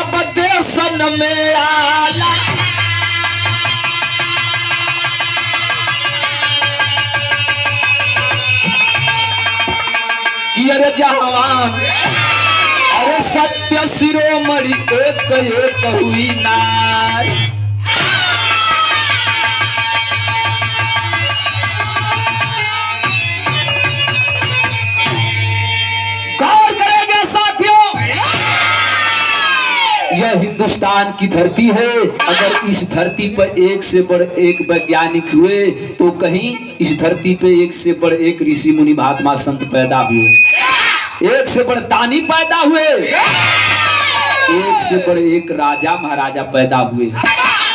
सब देशन में आला अरे जवान अरे सत्य शिरोमणि एक एक हुई नार गौर करेंगे साथियों, यह हिंदुस्तान की धरती है। अगर इस धरती पर एक से बढ़ एक वैज्ञानिक हुए तो कहीं इस धरती पे एक से बढ़ एक ऋषि मुनि महात्मा संत पैदा हुए, एक से बढ़ दानी पैदा हुए, एक से बढ़ एक राजा महाराजा पैदा हुए।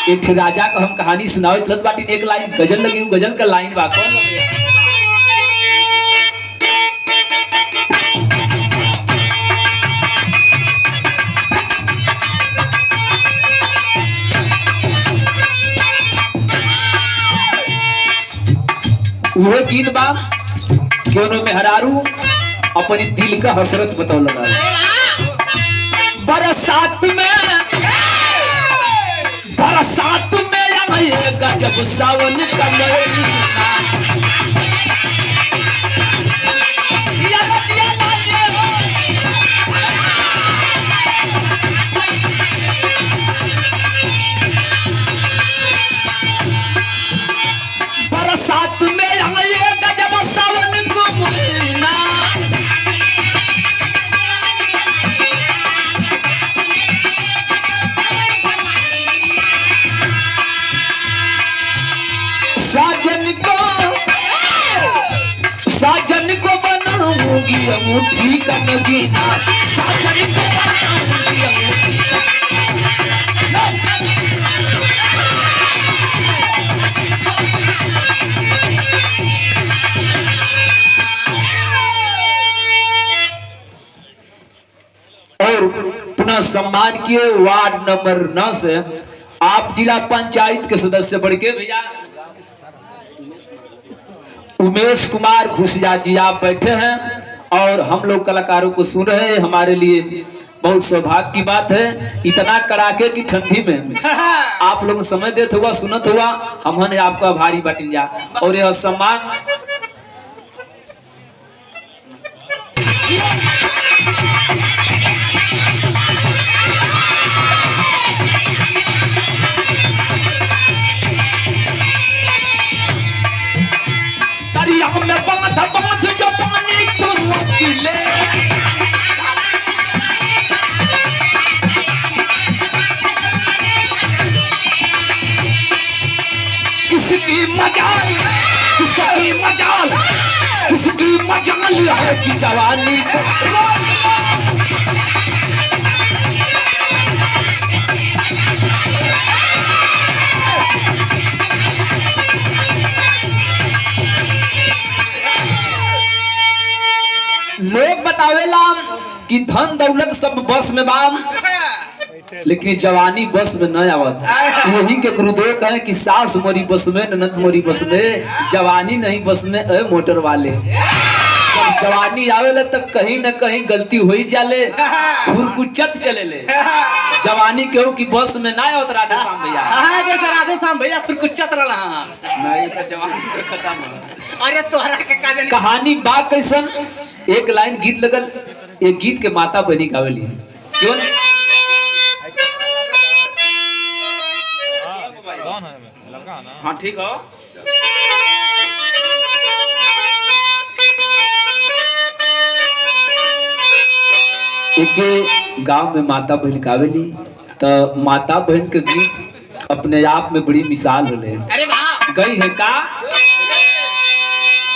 एक राजा का हम कहानी सुनाओ तुरंत बाटी एक लाइन गजल लगी, गजल का लाइन बा कौन वह गीत बा क्यों मेहरारू अपनी दिल का हसरत बताओ लगा बरसात में आएगा जब सावन का महीना बरसात में आएगा जब सावन का महीना साजन को बनाऊंगी अंगूठी का नगीना साजन को बनाऊंगी अंगूठी और पुनः सम्मान किए वार्ड नंबर 9 से आप जिला पंचायत के सदस्य बढ़ के भैया उमेश कुमार घुसिया जी आप बैठे हैं और हम लोग कलाकारों को सुन रहे हैं। हमारे लिए बहुत सौभाग्य की बात है, इतना कड़ाके की ठंडी में आप लोग समय देते हुआ सुनत हुआ हमने आपको आभारी बाटिन जा और यह सम्मान बांध जो पानी को रोकिले किसकी मजाल है कि जवानी लोग बतावेला कि धन दौलत सब बस में बाम लेकिन जवानी बस में न आवत। यही के गुरुदेव कहे कि सास मोरी बस में ननद मोरी बस में जवानी नहीं बस में ए मोटर वाले जब जवानी आवेला तक कहीं न कहीं गलती हो ही जाले खुरकुचत चले ले जवानी केहू की बस में ना आवत राधे श्याम भैया राधे श्याम भैया खुरकुचत रहा नहीं तो जवानी खत्म। अरे तोहरा के का कहानी बा कैसन एक लाइन गीत लगल एक गीत के माता बहनी गावेली क्यों हाँ ठीक हो एक गांव में माता बहन गावेली तो माता बहन के गीत अपने आप में बड़ी मिसाल होले। अरे वाह गई है का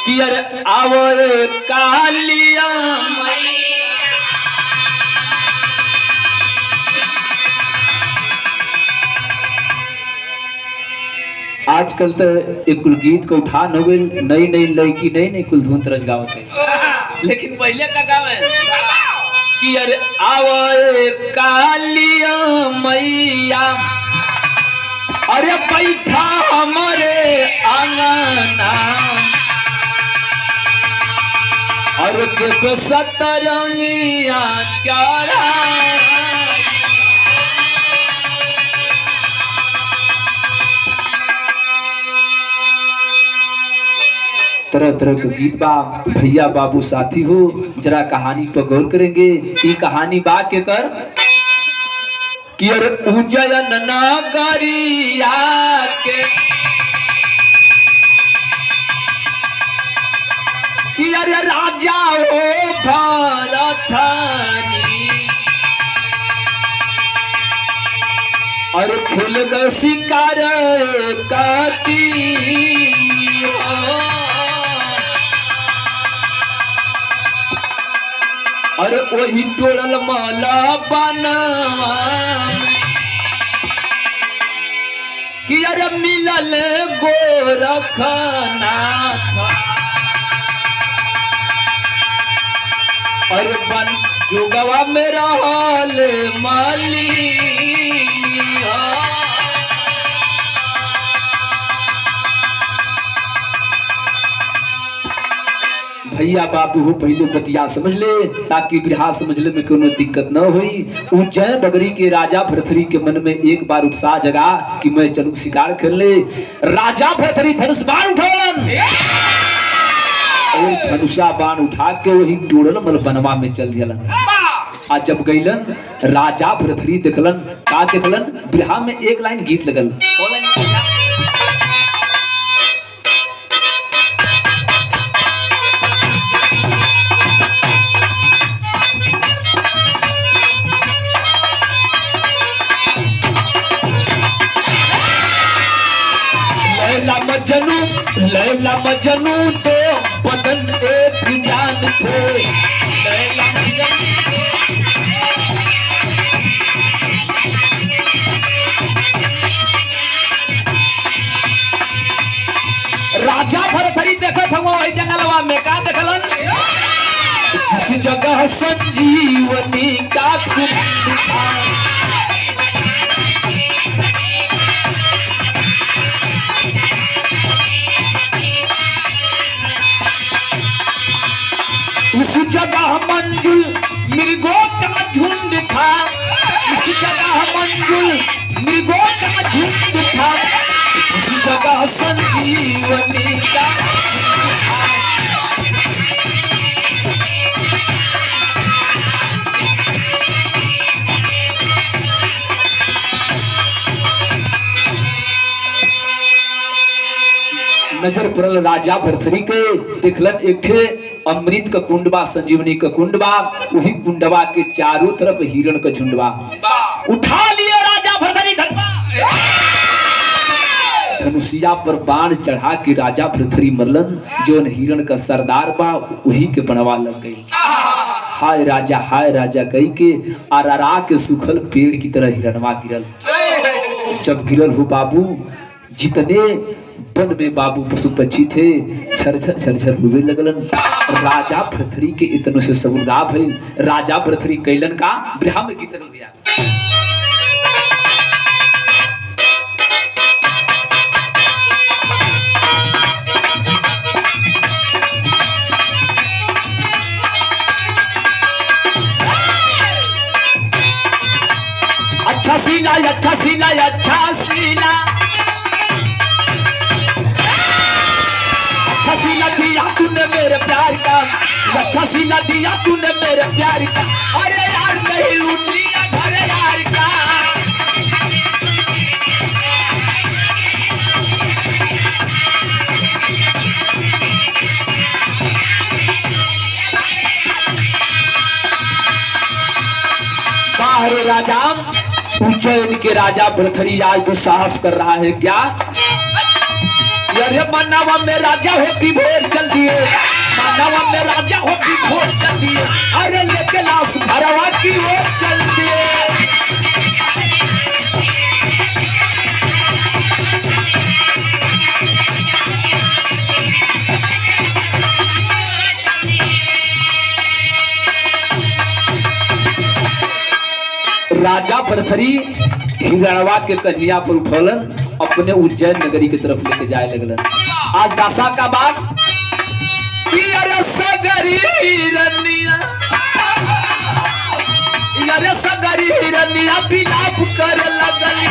कि अरे आवर कालिया आजकल तो एक कुल गीत को उठा न हुए नई नई लड़की नई नई कुल धुन तरज गावत है लेकिन पहले का गावे कि अरे आवर कालिया मैया अरे बैठा हमारे आंगना और के सतरंगिया चढ़ा तरह तरह के गीत बा। भैया बाबू साथी हो, जरा कहानी पर गौर करेंगे। ये कहानी बा के कर कि अरे उज्जैन नगरिया के कि अरे राजा हो भरथरी और खुल गए शिकार कती और वही टोड़ल माला बनवा कि अरे मिलल गोरखनाथ और बन जोगवा में रहल मालिनिया। भैया बाबू हो पहले बतिया समझ ले ताकि बिरहा समझले में कोनो दिक्कत न हुई। उज्जैन नगरी के राजा भरथरी के मन में एक बार उत्साह जगा कि मैं चलूं शिकार कर ले। राजा भरथरी धनुष बाण उठौलन और धनुषा बाण उठा के वही टोड़ल मल बनवा में चल दियलन। आ जब गईलन राजा भरथरी देखलन का देखलन बिरहा में एक लाइन गीत लगल। लैला मजनू तो बदन एक जान थे। लैला मजनू राजा भरथरी देखत हम वही जंगलवा में का देखलन जिस जगह संजीवनी का कुंड था। उस जगह मंजुल मृगों का झुंड था। उस जगह मंजुल मृगों का झुंड था। उस जगह संजीवनी का नजर पड़ल राजा भरथरी के देखलन एक ठे अमृत का कुंड बा, संजीवनी का कुंड बा। वही कुंडवा के चारों तरफ हिरण का झुंड बा। उठा लिए राजा भरथरी धनुषिया पर बाण चढ़ा के राजा भरथरी मरलन। जो हिरण का सरदार बा वही के बनवा लग गई। हाय राजा कही के अररा के सुखल पेड़ की तरह हिरणवा गिरल। जब गिरल हो बाबू जितने वन में बाबू पशु पक्षी थे झरझर हुए लगलन। राजा भरथरी के इतने से सबुरा भइल। राजा भरथरी कैलन का बिरहा में गीत लगल गया। अच्छा सीला अच्छा सीला अच्छा सीला अच्छा सीला दिया तूने मेरे प्यार का। अच्छा सीला दिया तूने मेरे प्यार का। अरे यार नहीं लूट लिया घर यार का। बाहर राजा उज्जैन के राजा भरथरी आज तो साहस कर रहा है क्या। अरे मानवा में राजा हो की भोर चल दिए। मानवा में राजा हो की भोर चल दिए। अरे लेके लाश भरवा की ओर चल दिए। राजा भरथरी हिरणवा के कन्या पर उठौलन अपने उज्जैन नगरी की तरफ लेके जाए लगलन। आज दशा का बात कि अरे सगरी हिरनिया बिलाप कर लगली।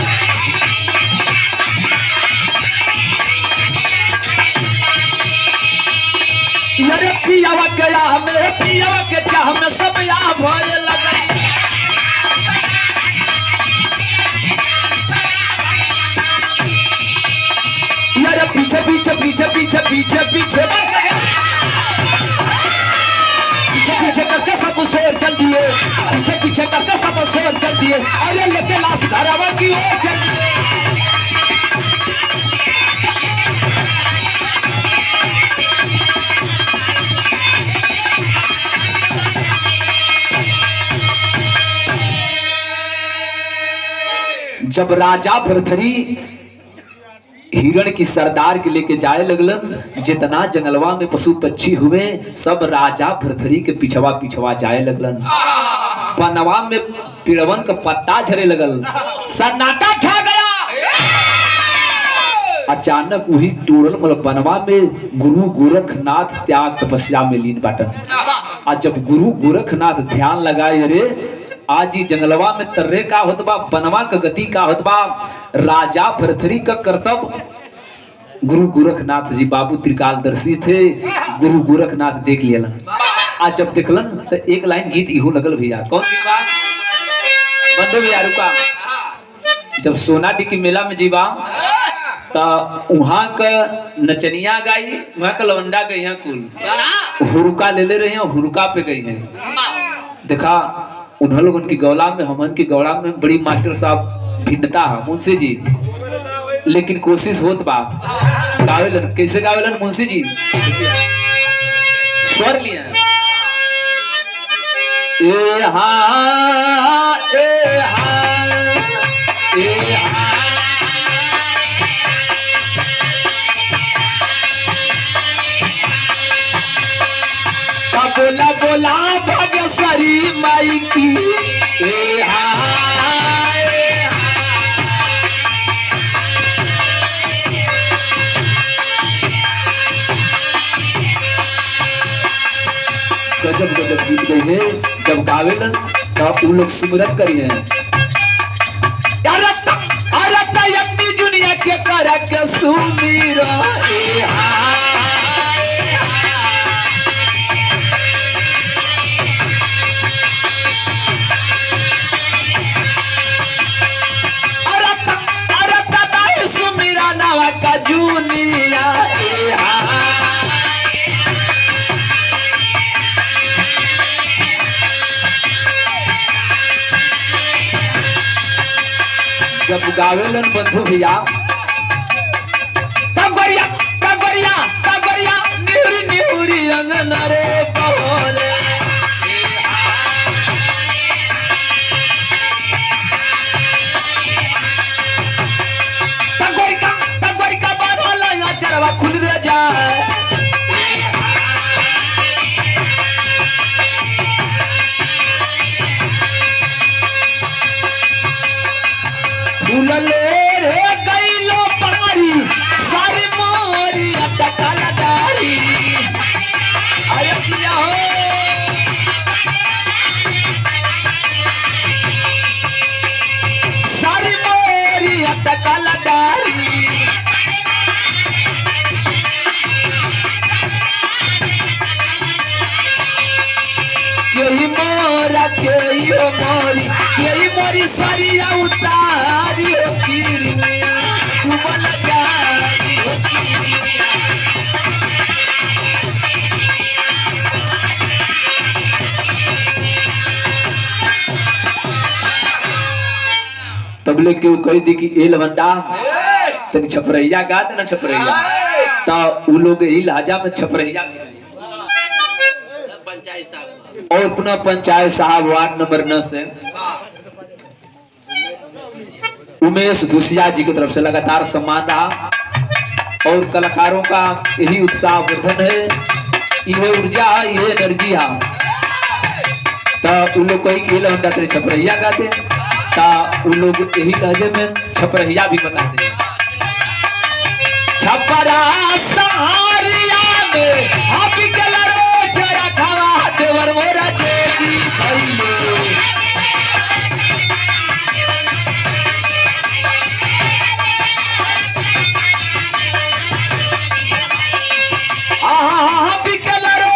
अरे पियावा के चाह में पियावा के चाह में सब या भरे लगे यार पीछे पीछे पीछे पीछे पीछे पीछे पीछे पीछे करके सब शेर चल दिए पीछे पीछे करके सब शेर चल दिए अरे लेके लाश धरावा की ओर चल दिए जब राजा भरथरी हिरण की सरदार के लेके जाए लगलन जितना जंगलवा में पशु पक्षी हुए सब राजा भरथरी के पिछवा पिछवा जाए लगलन बनवा में पिड़वन का पत्ता झरे लगल सन्नाटा छा गया अचानक वही टूरल मतलब बनवा में गुरु गोरखनाथ त्याग तपस्या में लीन बाटन और जब गुरु गोरखनाथ ध्यान लगाए रे आज ही जंगलवा में तर्रे का होतबा बनवा का गति का होतबा राजा भरथरी का कर्तव्य गुरु गोरखनाथ जी बाबू त्रिकालदर्शी थे गुरु गोरखनाथ देख लियलन आज जब देखलन तो एक लाइन गीत इहो लगल भैया कौन गीत बा बंदो भैया रुका जब सोनाडी के मेला में जीवा तो वहां का नचनिया गाई वहां का लवंडा गई यहाँ कुल हुरुका ले रहे हैं हुरुका पे गई है देखा उन्होंने लोग उनकी गौला में हमन की गौला में बड़ी मास्टर साहब भिन्नता है मुंशी जी लेकिन कोशिश होत बा गावेलन कैसे गावेलन मुंशी जी स्वर लिया ए हाँ ए हाँ ए हाँ बोला बोला भाग्यश्री माई की ए हाँ ए गजब गजब गीत गई है जब गावेलन तब उन लोग सिमरन करी है अपनी दुनिया के कर के सुमीरा ए हाँ जूनिया जब गावेलन बंधु भैया तब गरिया निहुरी निहुरी अंगन रे बोले चरवा खुद दे जाए फूल रे गईलो पारी सारी मोरी अटकल दारी आया किया हो सारी मोरी अटकल दारी यही मोरा यही मोरी सरिया उतारी हो किरिया डूबल जारी हो किरिया तब ले के कह दी कि ए लवंडा तनी छपरैया गा देना छपरैया तो उ लोग यही लहजा में छपरैया और पुनः पंचायत साहब वार्ड नंबर 9 से उमेश धुसिया जी की तरफ से लगातार सम्मान रहा और कलाकारों का यही उत्साह वर्धन है यह ऊर्जा यह एनर्जी है तो उन लोग कोई खेल होता तेरे छपरैया गाते ता उन लोग यही लहजे में छपरैया भी बताते छपरा सहारिया में आप गलरो जरा खावा देवर मोरा देवी भइले आहा बिकलरो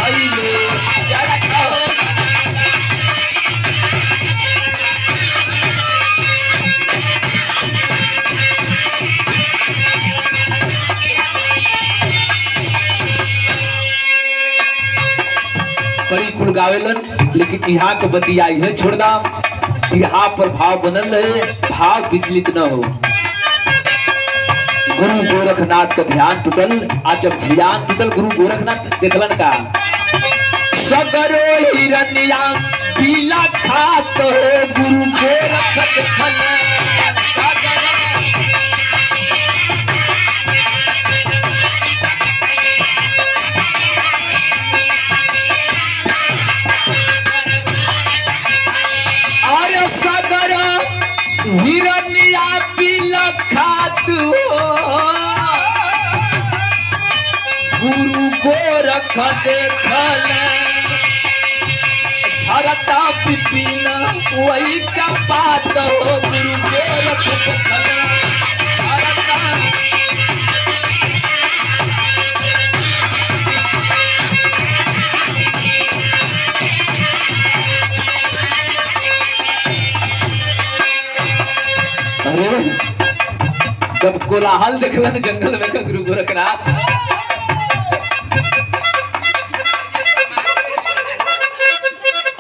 भइले चरखा हो बड़ी कुल गावेलन लेकिन यहाँ के बतिया है छोड़ दाम यहाँ पर भाव बनल रहे भाव विचलित न हो। गुरु गोरखनाथ का ध्यान टूटल आज जब ध्यान टूटल गुरु गोरखनाथ देखलन का सगरो हिरनिया पीला खात हो गुरु गोरख देखल हिरनिया पीला खात हो गुरु गोरख देखल झरता पिपिन वही का बात हो गुरु गोरख देखल जब कोलाहल देखलन जंगल में का गुरु गोरखनाथ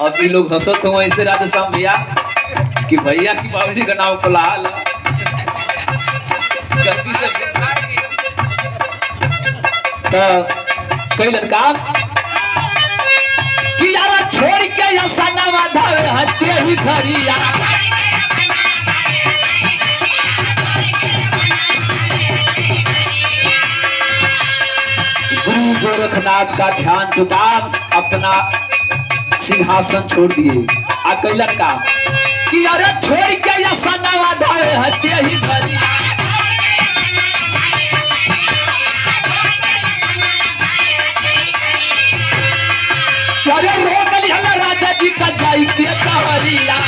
अभी लोग हंसत हो ऐसे राधे श्याम भैया कि भैया की बाबूजी का नाम कोलाहल गलती से कैलन का कि यार छोड़ के ऐसा ना धावे हत्या ही खरिया गुरु गोरखनाथ का ध्यान टूटा अपना सिंहासन छोड़ दिए आ कैलन का कि अरे छोड़ के ऐसा नवा धावे हत्या ही खरी अरे रोक लिया राजा जी का जाई के कहरिया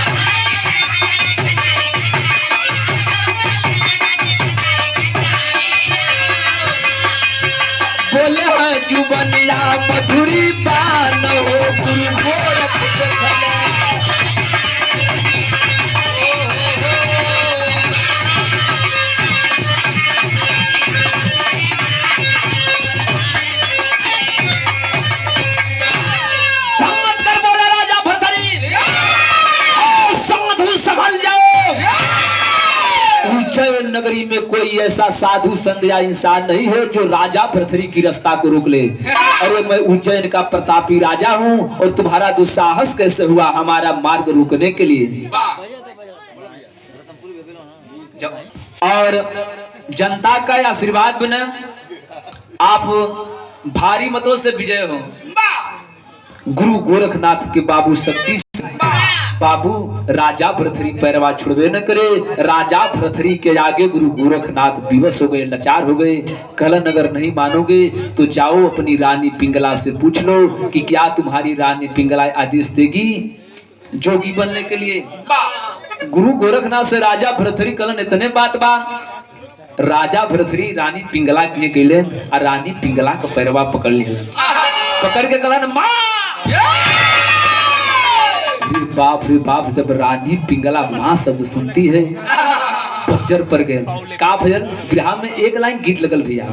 बोले है जुबनिया मधुरी पान हो गुरु गोरख देखल भंगत कर बोला राजा भरथरी साधु संभल जाओ। उज्जैन नगरी में कोई ऐसा साधु संत या इंसान नहीं है जो राजा भरथरी की रास्ता को रोक ले। अरे मैं उज्जैन का प्रतापी राजा हूँ और तुम्हारा दुस्साहस कैसे हुआ हमारा मार्ग रोकने के लिए। और जनता का आशीर्वाद बने आप भारी मतों से विजय हो। गुरु गोरखनाथ के बाबू शक्ति बाबू राजा भरथरी पैरवा छुड़वे न करे। राजा भरथरी के आगे गुरु गोरखनाथ विवश हो गए लाचार हो गए। कहलन अगर नहीं मानोगे तो जाओ अपनी रानी पिंगला से पूछ लो कि क्या तुम्हारी रानी पिंगला आदेश देगी जोगी बनने के लिए। गुरु गोरखनाथ से राजा भरथरी कहलन इतने बात बा। राजा भरथरी रानी पिंगला के गए और रानी पिंगला का पैरवा पकड़ लिया। पकड़ के कहलन माँ बाप रे बाप। जब रानी पिंगला माँ शब्द सुनती है बज्जर पर गए का भजन बिरहा में एक लाइन गीत लगल भैया।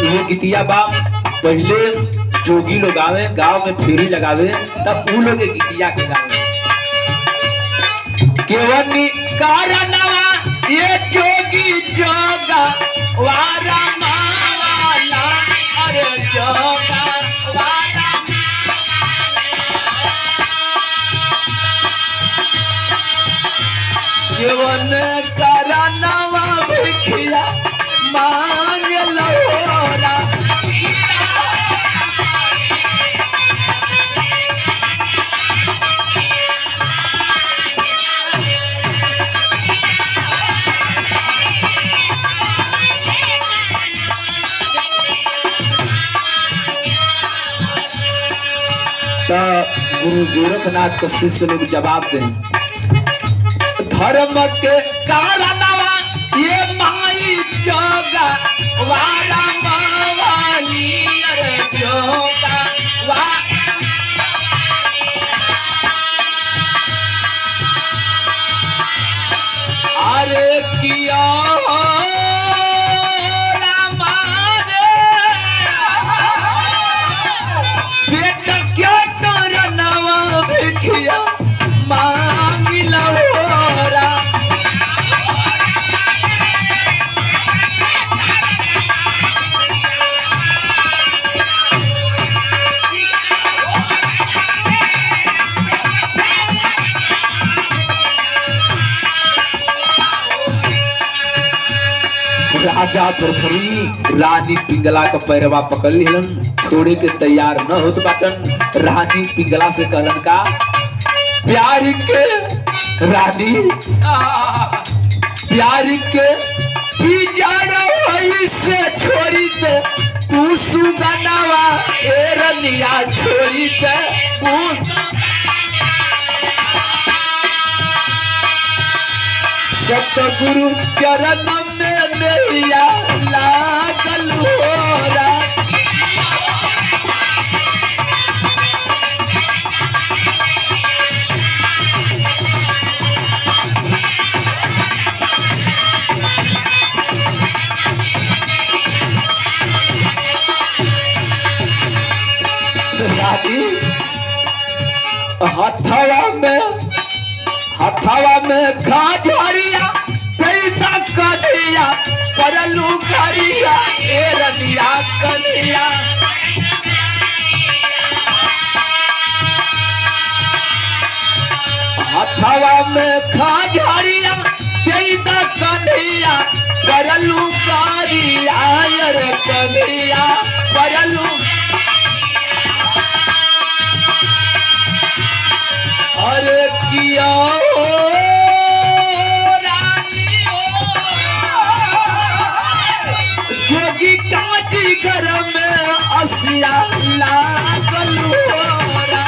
ये गीतिया बाप पहले जोगी लोग आवे गांव में फेरी लगावे तब उ लोग गीतिया के गावे केवनी कारणवा ये जोगी जोगा वारा मावाला अरे जोगा वारा केवन कारणवा भिखिया मांग लोरा तो गुरु गोरखनाथ का शिष्य लोग जवाब दें, धर्म के कारणवा ये माई जोगा वारा मावाली अरे जोगा वा अरे किया बेटा क्या करनवा भिखिया मांगी लहोरा राजा भरथरी रानी पिंगला का पैरवा पकड़ लिहलन, छोड़े के तैयार न होत बाटन। रानी पिंगला से कहलन का, प्यार के रानी प्यार के पिजारा से छोड़ी दे तू सुगनावा ए रनिया छोड़ी दे सतगुरु चरण में नैया लागल होरा। रानी हथवा में खाजरिया पैदा कनिया परलू करिया ए रनिया कनिया हथवा में खाजरिया पैदा कनिया परलू करिया रे कनिया परलू अरे किया जोगी कांची घर में असिया लागल होरा।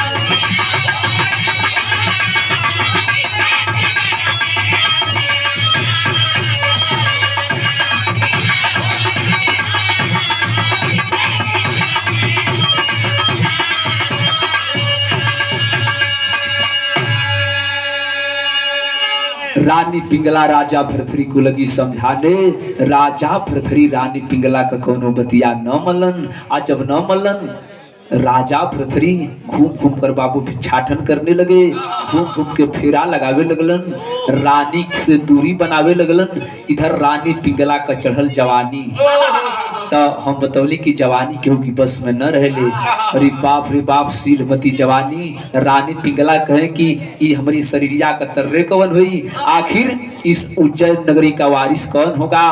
रानी पिंगला राजा भरथरी को लगी समझाने। राजा भरथरी रानी पिंगला का कोनो बतिया न मलन। आज जब न मलन राजा भरथरी घूम घूम कर बाबू भिक्षाटन करने लगे, घूम घूम के फेरा लगावे लगलन, रानी से दूरी बनावे लगलन। इधर रानी पिंगला का चढ़ल जवानी तो हम बतौली कि जवानी केहू की बस में न रहले। अरे बाप सीलमती जवानी। रानी पिंगला कहे कि ई हमारी शरीरिया का तर्रे कवन हुई, आखिर इस उज्जैन नगरी का वारिस कौन होगा।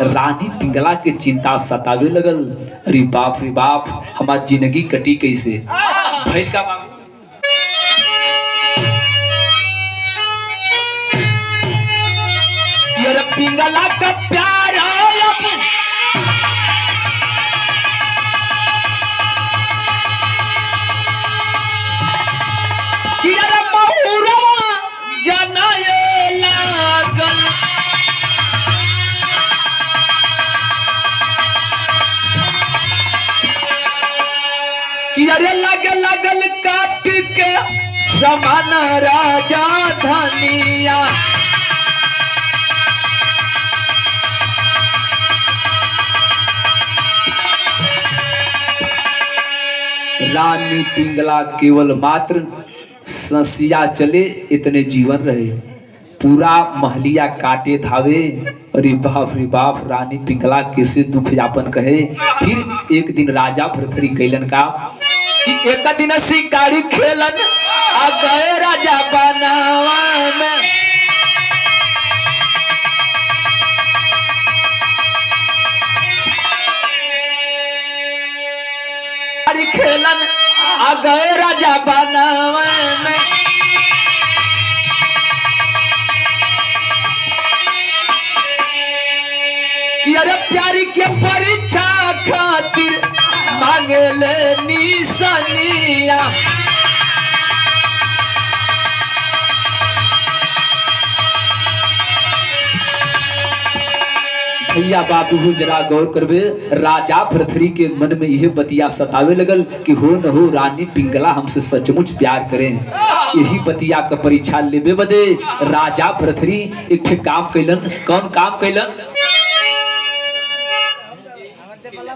रानी पिंगला के चिंता सतावे लगल। अरे बाप हमारी जिंदगी कटी कैसे भैल का बाबू। यार पिंगला का प्यार लगल काट के समान राजा धनिया। रानी पिंगला केवल मात्र ससिया चले इतने जीवन रहे, पूरा महलिया काटे धावे। अरे बाप रानी पिंगला कैसे दुख यापन कहे। फिर एक दिन राजा भरथरी कैलन का कि एक दिन शिकारी खेलन आ गए राजा बनावा में। खेलन आ गए राजा बनावा में। अरे प्यारी के परीक्षा खातिर मांगे ले निशानिया। भैया बाबू हो जरा गौर करबे, राजा भरथरी के मन में यह बतिया सतावे लगल कि हो न हो रानी पिंगला हमसे सचमुच प्यार करें। यही बतिया का परीक्षा लेबे बदे राजा भरथरी एक ठे काम कैलन। कौन काम कैलन?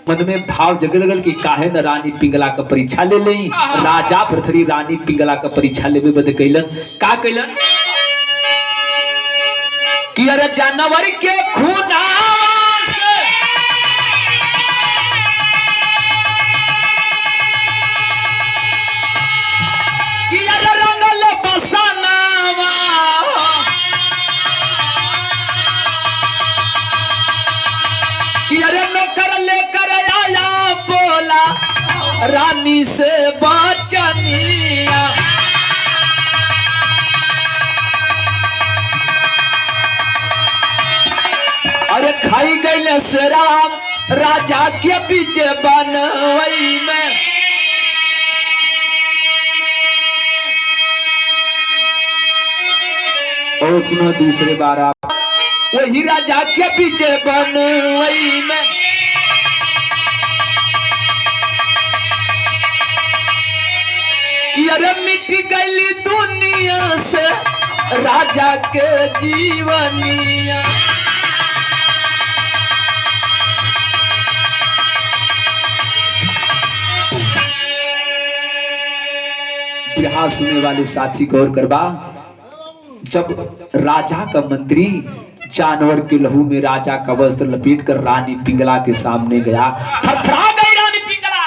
मन में भाव जगे लगल कि काहे न रानी पिंगला का परीक्षा ले लई। राजा भरथरी रानी पिंगला का परीक्षा लेबे बदे कैलन। का कैलन कि अरे जानवर के खूना रानी से बचनिया। अरे खाई गई से राम राजा के पीछे बनवई में। और पुनः दूसरे बार आप वही राजा के पीछे बनवई में। अरे मिट गई दुनिया से राजा के जीवनिया। बिरहा सुनने वाले साथी गौर करबा, जब राजा का मंत्री जानवर के लहू में राजा का वस्त्र लपेट कर रानी पिंगला के सामने गया, थरथरा गई रानी पिंगला।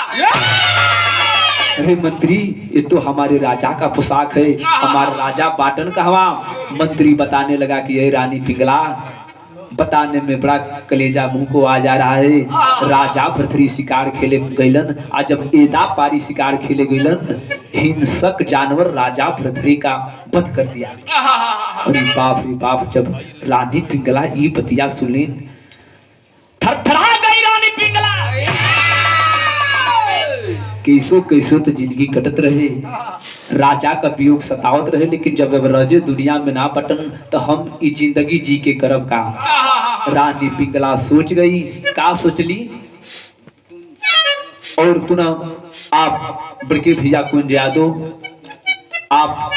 अरे मंत्री, ये तो हमारे राजा का पोशाक है, हमारा राजा बाटन कहवा। मंत्री बताने लगा कि ये रानी पिंगला, बताने में बड़ा कलेजा मुंह को आ जा रहा है। राजा भरथरी शिकार खेले गईलन, आज जब एदा पारी शिकार खेले गईलन, हिंसक जानवर राजा भरथरी का वध कर दिया। अरे बाप रे बाप, जब रानी पिंगला ये बतिया सुनी, थरथरा गई रानी पिंगला। कैसो कैसो तो जिंदगी कटत रहे, राजा का वियोग सतावत रहे, लेकिन जब रजे दुनिया में ना पटन तो हम इस जिंदगी जी के करब का। रानी पिंगला सोच गई, का सोचली। और पुनः आप बड़के भैया कुंज यादव, आप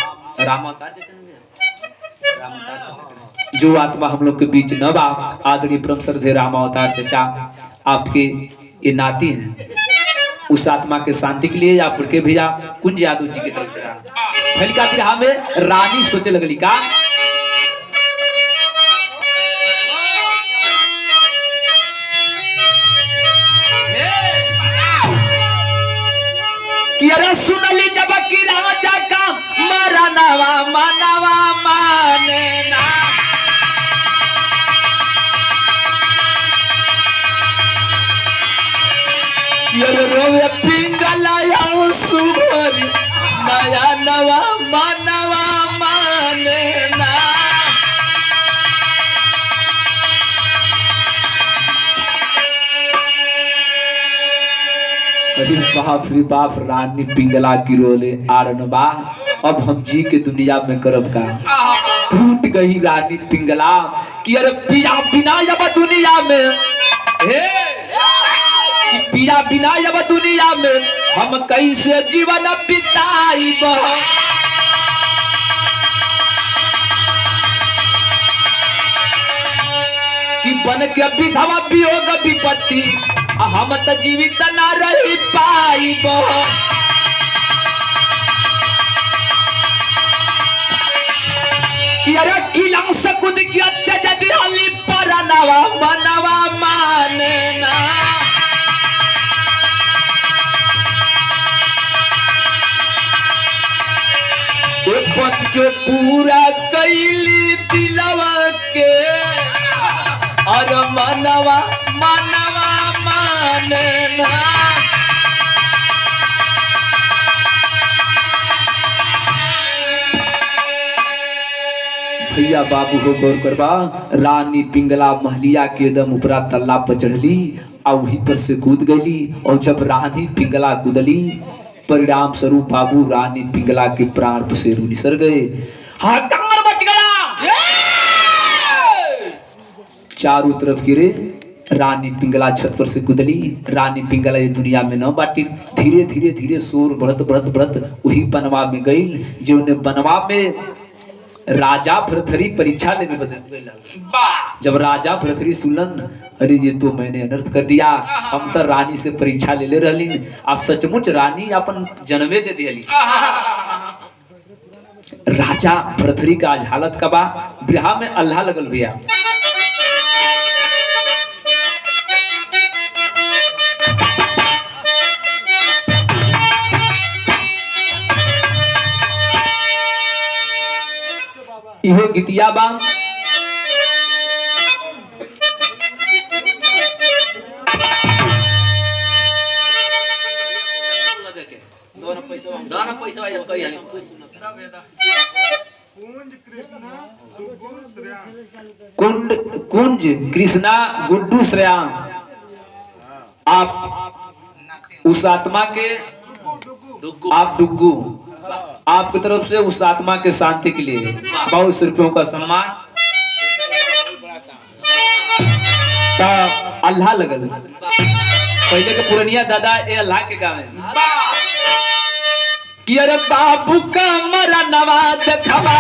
जो आत्मा हम लोग के बीच न बा, आदरणीय परम श्रद्धेय रामावतार चचा आपके ये नाती हैं, उस आत्मा के शांति के लिए आप बड़के भैया कुंज यादव जी की तरफ से फलिका बिरहा में रानी सोचे लगली का कि अरे सुनली जब कि राजा का मरनवा मनवा माने ना। रोवे पिंगला सुभरी नया नवा मनवा माने ना। अरे बाप रे बाप, रानी पिंगला की रोले आरनबा, अब हम जी के दुनिया में करब का। टूट गई रानी पिंगला कि अरे पिया बिना जब दुनिया में, पिया बिना जब दुनिया में हम कैसे जीवन बिताइब। कि बन के विधवा वियोग विपत्ति हम तो जीवित न रही पाइब। कि अरे किला से कूद के अत्यज दिहली परनवा मनवा माने ना। बच्चों पूरा कैली दिलवा के और मनवा मनवा माने ना। भैया बाबू हो गौर करबा, रानी पिंगला महलिया के दम उपरा तल्ला पर चढ़ली और वहीं पर से कूद गई। और जब रानी पिंगला कूदली, परिणाम स्वरूप बाबू रानी पिंगला के प्राण पसेरू निसर गए। हाहाकार मच गया, चारों तरफ गिरे रानी पिंगला छत पर से कूदली। रानी पिंगला ये दुनिया में न बाटी। धीरे धीरे धीरे शोर बढ़त बढ़त बढ़त वही बनवा में गई। जो ने बनवा में राजा भरथरी परीक्षा लेने बदल। जब राजा भरथरी सुनलन, अरे ये तो मैंने अनर्थ कर दिया, हम तो रानी से परीक्षा ले रहली आ सचमुच रानी अपन जन्मे दे दिली। राजा भरथरी का आज हालत का बा, बिरहा में अल्लाह लगल भैया। इहो गीतिया बा। कुंज कृष्णा गुड्डू श्रेयांश, आप उस आत्मा के आप डुग्गू, आपकी तरफ से उस आत्मा के शांति के लिए बहुत से रुपयों का सम्मान। अल्लाह लगल पहले के पुरनिया दादा ये अल्लाह के गावे कि अरे बाबू का मरा नवा देखवा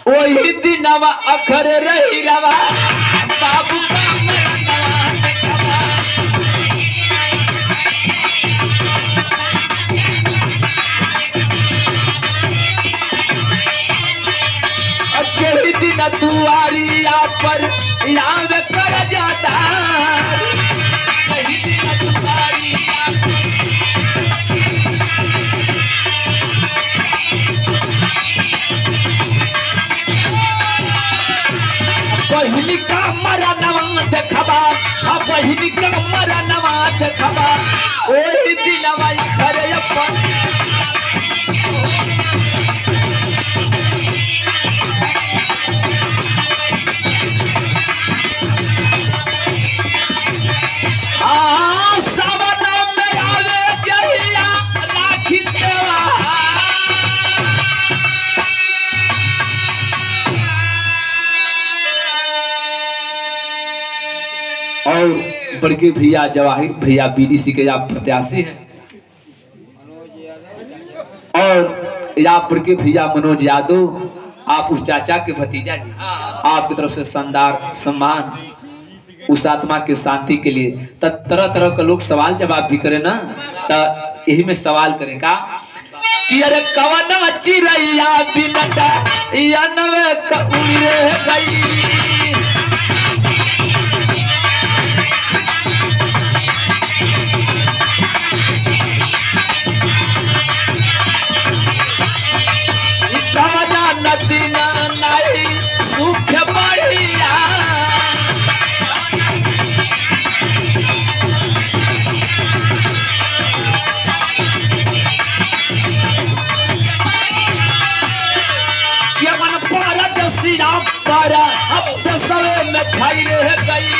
वही दिनवा अखर रही रवा। बाबू का मरा नवा देखवा अकेली दिन दुआरी पर याद कर जाता। कहीं दिन दुआरी बहिनी का मरा नवा देखबा, बहिनी का मरा नवा देखबा ओही दिनवा घरे अपन। और बड़के भैया जवाहिर भैया बीडीसी के आप प्रत्याशी हैं, और आप बड़के भैया मनोज यादव, आप उस चाचा के भतीजा जी, आपकी तरफ से शानदार सम्मान उस आत्मा के शांति के लिए। तरह तरह के लोग सवाल जवाब भी करे ना, तो यही में सवाल करेगा कि अरे कवन चिड़ैया बिनटा या नवे उड़े गई। नहीं सुख बढ़िया ये मन भारत सिया पर अब दसवे में खाई रह गई।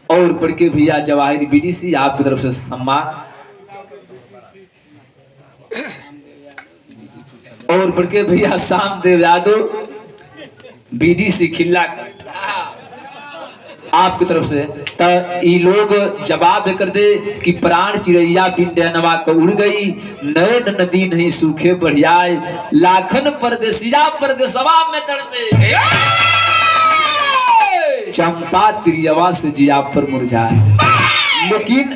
और बड़के भैया जवाहिर बीडीसी आपकी तरफ से सम्मान, और बड़के भैया शामदेव यादव बीडीसी खिल्ला आपकी तरफ से। तो ये लोग जवाब कर दे कि प्राण चिड़ैया बिंडनवा को उड़ गई, नैन नदी नहीं सूखे बढ़ियाए, लाखन परदेसिया परदेसवा में तड़पे, चंपा तिरियवा से जिया पर मुरझाए। लेकिन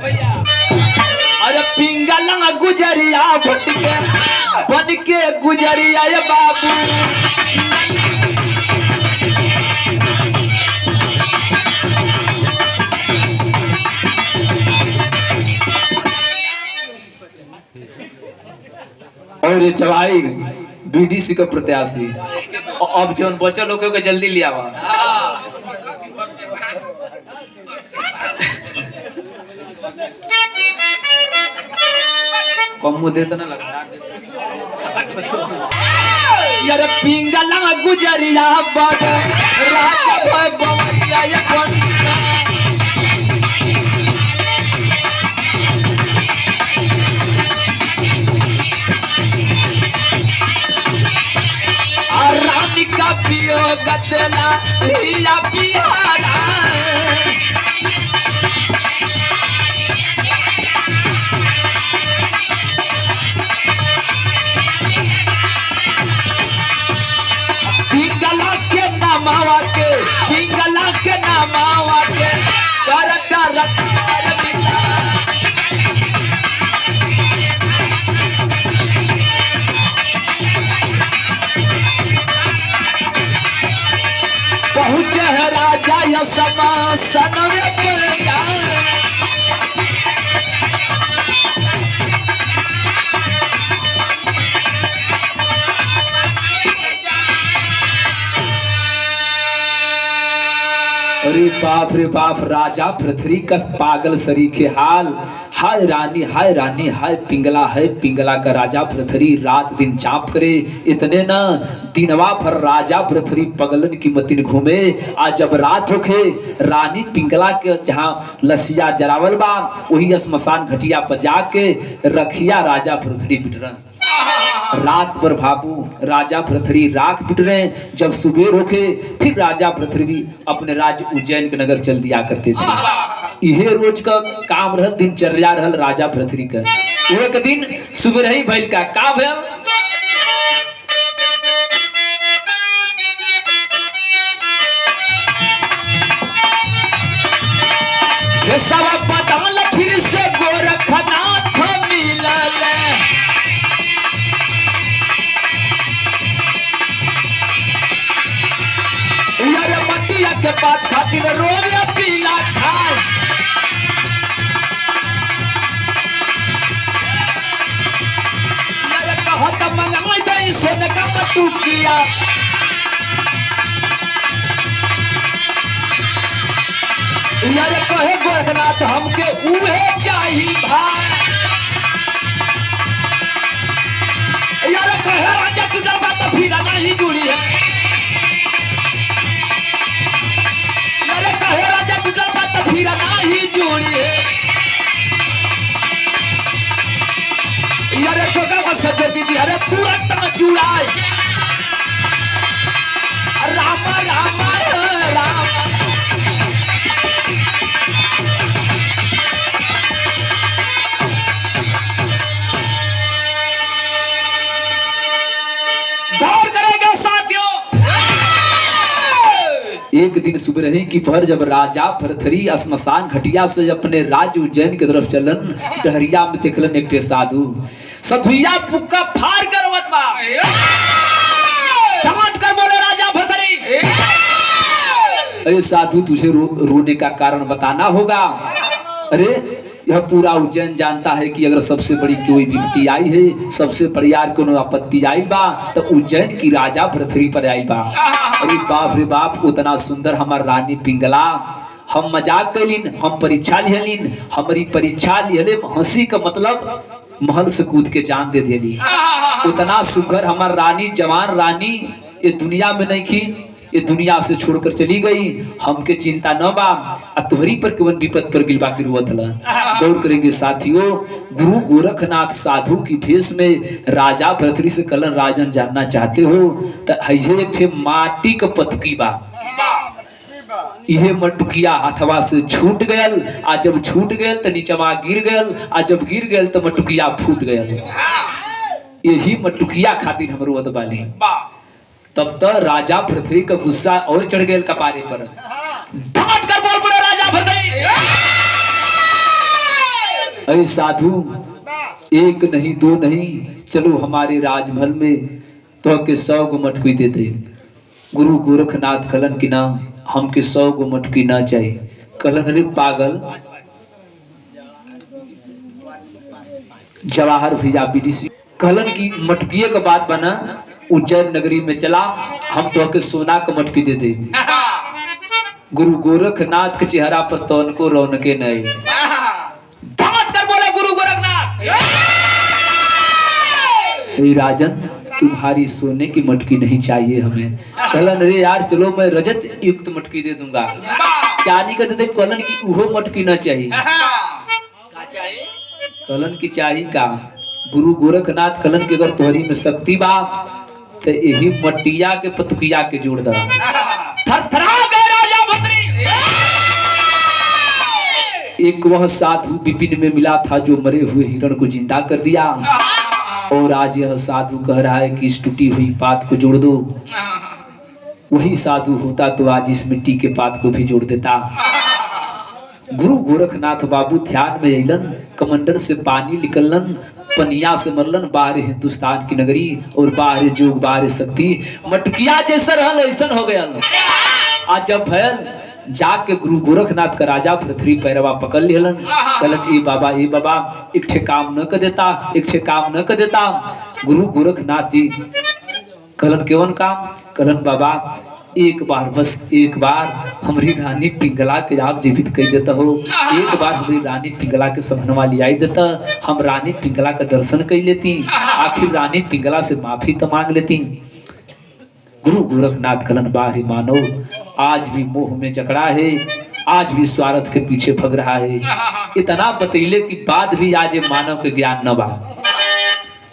भैया अरे पिंगला गुजरिया भटके बन के गुजरिया ये बाबू। और ये जवाहिर बीडीसी का प्रत्याशी, अब जो बच्चा लोग के जल्दी लिया हुआ कम मुंह देता ना लगता यार पिंगला गुजरिया बग राजा भय बमरिया ये कौन रानी का पियो गचला हिया बिहारा पिंगला के नामावा के पिंगला के नामावा के करता रखा बिता पहुँचे है राजा यसमा सनवे पर अरे बाप रे बाप राजा पृथ्वी का पागल सरी के हाल हाय रानी हाय पिंगला का राजा पृथ्वी रात दिन चाप करे इतने न दिनवा भर राजा पृथ्वी पगलन की मतिन घूमे आज जब रात होखे रानी पिंगला के जहाँ लसिया जरावल बा वही स्मशान घटिया पर जाके रखिया राजा पृथ्वी बिटरन रात भर भाबू राजा पृथ्वी राख बिट रहे जब सुबेर होके फिर राजा पृथ्वी अपने राज्य उज्जैन के नगर चल दिया करते थे यह रोज का काम रहल दिनचर्या रहल राजा पृथ्वी का एक दिन सुबह ही भइल का भइल सब बदल फिर से गोरखनाथ मिलल मटिया के पास खातिर रोवे पीला खाए कहत मंगाई दई सोने का बटुकिया यार कहे गोरखनाथ हमके उहे चाहिए भाई यार कहे राजा तुझा बात फिर नहीं जुड़ी है राजा गुजर बात फिर नहीं जुड़ी है यार जोगा बस दीदी अरे तुरंत न जुड़ाए राम राम राम गौर करेगा साथियों एक दिन सुबह की पहर जब राजा पृथ्वी स्मशान घटिया से अपने राज्य उज्जैन की तरफ चलन डहरिया में देखलन एक साधु सधुइया पुक्का फाड़ कर बतवा चमट कर बोले राजा पृथ्वी अरे साधु तुझे रोने का कारण बताना होगा अरे यह पूरा उज्जैन जानता है कि अगर सबसे बड़ी कोई विपत्ति आई है सबसे बड़ी यार कोनो आपत्ति आई बा तो उज्जैन की राजा पृथ्वी पर आई बा अरे बाप रे बाप उतना सुंदर हमार रानी पिंगला हम मजाक कैलिन हम परीक्षा लिहलिन हमारी परीक्षा लिहले हंसी का मतलब महल से कूद के जान दे देली उतना सुघर हमार रानी जवान रानी ये दुनिया में नहीं की ये दुनिया से छोड़कर चली गई हमके चिंता न बा तुहरी पर केवन विपत पर गिलबा की रुवत हला गौर करेंगे साथियों गुरु गोरखनाथ साधु की भेष में राजा पृथ्वी से कलन राजन जानना चाहते हो तो एक थे माटी का पतकी बा यह मटुकिया हाथवा से छूट गयल आ जब छूट गयल तो नीचवा गिर गयल आ जब गिर गयल तो मटुकिया फूट गयल यही मटुकिया खातिर हम रोवत बाली तब तो राजा पृथ्वी का गुस्सा और चढ़ गया कपारे पर डांट कर बोल पड़े राजा पृथ्वी अरे साधु एक नहीं दो नहीं चलो हमारे राजमहल में तो के 100 गो मटकी दे दे गुरु गोरखनाथ कलन की ना हमके 100 गो मटकी ना चाहिए कलन रे पागल जवाहर भैया बीडीसी कलन की मटकिए का बात बना उज्जैन नगरी में चला हम तो के सोना का मटकी दे दे गुरु गोरखनाथ के चेहरा पर तो उनको रौनके नहीं डांट कर बोले गुरु गोरखनाथ हे राजन, तुम्हारी सोने की मटकी नहीं चाहिए हमें। कहलन रे यार चलो मैं रजत युक्त मटकी दे दूंगा। चांदी का दे, कहलन की उहो मटकी न चाहिए। कहलन की चाहिए का? गुरु गोरखनाथ कहलन की अगर तोहरी में शक्ति बा तो यही मटिया के पतुकिया के जोड़ दा। थरथरा गए राजा भद्री। एक वह साधु विपिन में मिला था जो मरे हुए हिरण को जिंदा कर दिया, और आज यह साधु कह रहा है कि इस टूटी हुई पात को जोड़ दो। वही साधु होता तो आज इस मिट्टी के पात को भी जोड़ देता। गुरु गोरखनाथ बाबू ध्यान में अलन, कमंडल से पानी निकलन, पनिया से मरलन, बाहर हिंदुस्तान की नगरी और बाहर जोग बाहर शक्ति। मटकिया जैसा रहल ऐसा हो गया। आज जब भयल जाके गुरु गोरखनाथ का राजा पृथ्वी पैरवा पकड़ लिहलन। कहलन ए बाबा एक ठे काम न कर देता, एक ठे काम न कर देता। गुरु गोरखनाथ जी कहलन केवन काम? कहलन बाबा एक बार, बस एक बार हमारी रानी पिंगला के आप जीवित कर देता हो। एक बार हमारी रानी पिंगला के समनवा लियाई देता, हम रानी पिंगला का दर्शन कर लेती, आखिर रानी पिंगला से माफी तो मांग लेती। गुरु गोरखनाथ कहलन बाहरी मानो आज भी मोह में जकड़ा है, आज भी स्वार्थ के पीछे भग रहा है। इतना बतैले के बाद भी आज ये मानव के ज्ञान न बा।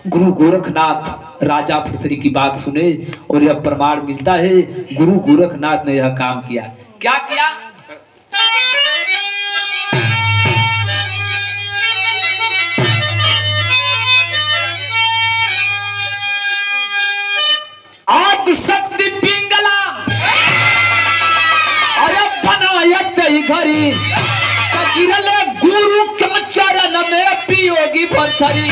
गुरु गोरखनाथ राजा पृथ्वी की बात सुने और यह प्रमाण मिलता है गुरु गोरखनाथ ने यह काम किया। क्या किया? आदि शक्ति पिंगला अरे बनायत ही घरी गिरले गुरु के चरण में पियोगी भरथरी।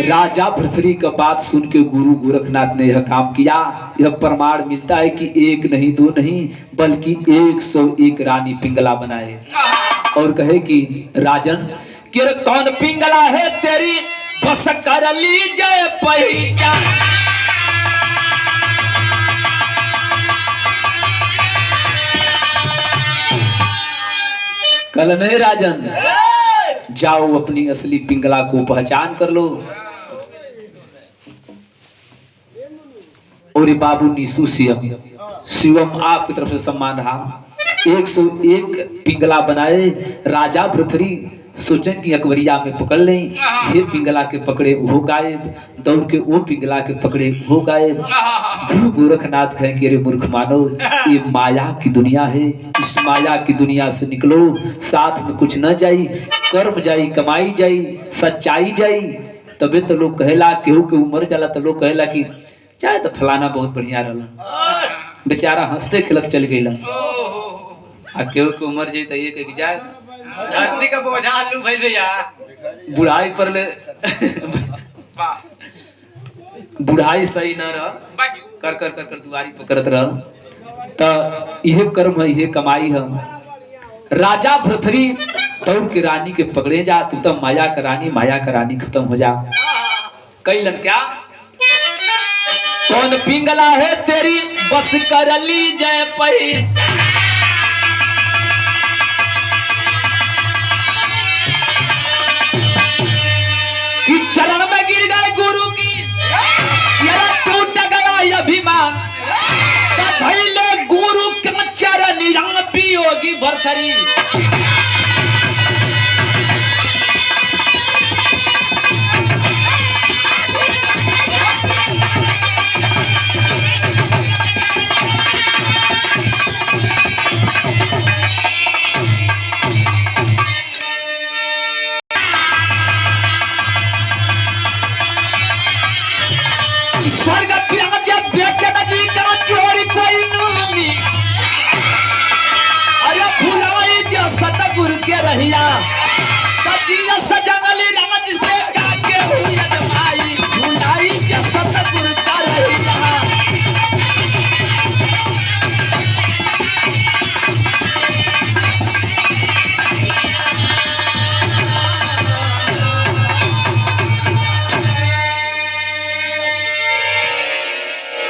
राजा पृथ्वी का बात सुन के गुरु गोरखनाथ ने यह काम किया। यह प्रमाण मिलता है कि एक नहीं दो नहीं बल्कि 101 रानी पिंगला बनाए और कहे कि राजन कि कौन पिंगला है तेरी बस कर ली जय पहचान। कल नहीं राजन, जाओ अपनी असली पिंगला को पहचान कर लो। और बाबू नीसू शिवम आपकी तरफ से सम्मान रहा। 101 पिंगला बनाए। राजा पृथ्वी सोचन की अकबरिया में पकड़ लें, ये पिंगला के पकड़े वो गायब, दौड़ के वो पिंगला के पकड़े वो गायब। गुरु गोरखनाथ कहें कि अरे मूर्ख मानो, ये माया की दुनिया है, इस माया की दुनिया से निकलो, साथ में कुछ न जाई, कर्म जाई, कमाई जाई, सच्चाई जाई। तबे तो लोग कहेला, केहू के उम्र जाला तो लोग कहेला कि चाहे तो फलाना बहुत बढ़िया रहला, बेचारा हंसते खिलत चल गई। आ केहू के उम्र जाई तो ये कह जाए धरती का बोझा आलू भाई भैया बुढ़ाई पर ले बुढ़ाई सही न रह कर कर कर कर दुआरी पकड़त रह तो यह कर्म है, यह कमाई है। राजा पृथ्वी दौड़ के रानी के पकड़े जा, तू तो माया का रानी खत्म हो जा। कई लन क्या कौन पिंगला है तेरी बस कर ली जय पही। कि चरण में गिर गए गुरु की, टूट गया अभिमान, भैले गुरु के चरण यहाँ पियोगी भरथरी। स्वर्ग प्याज बेचन जी का चोरी कोई नूमी, अरे भुलाई जो सतगुरु के रहिया,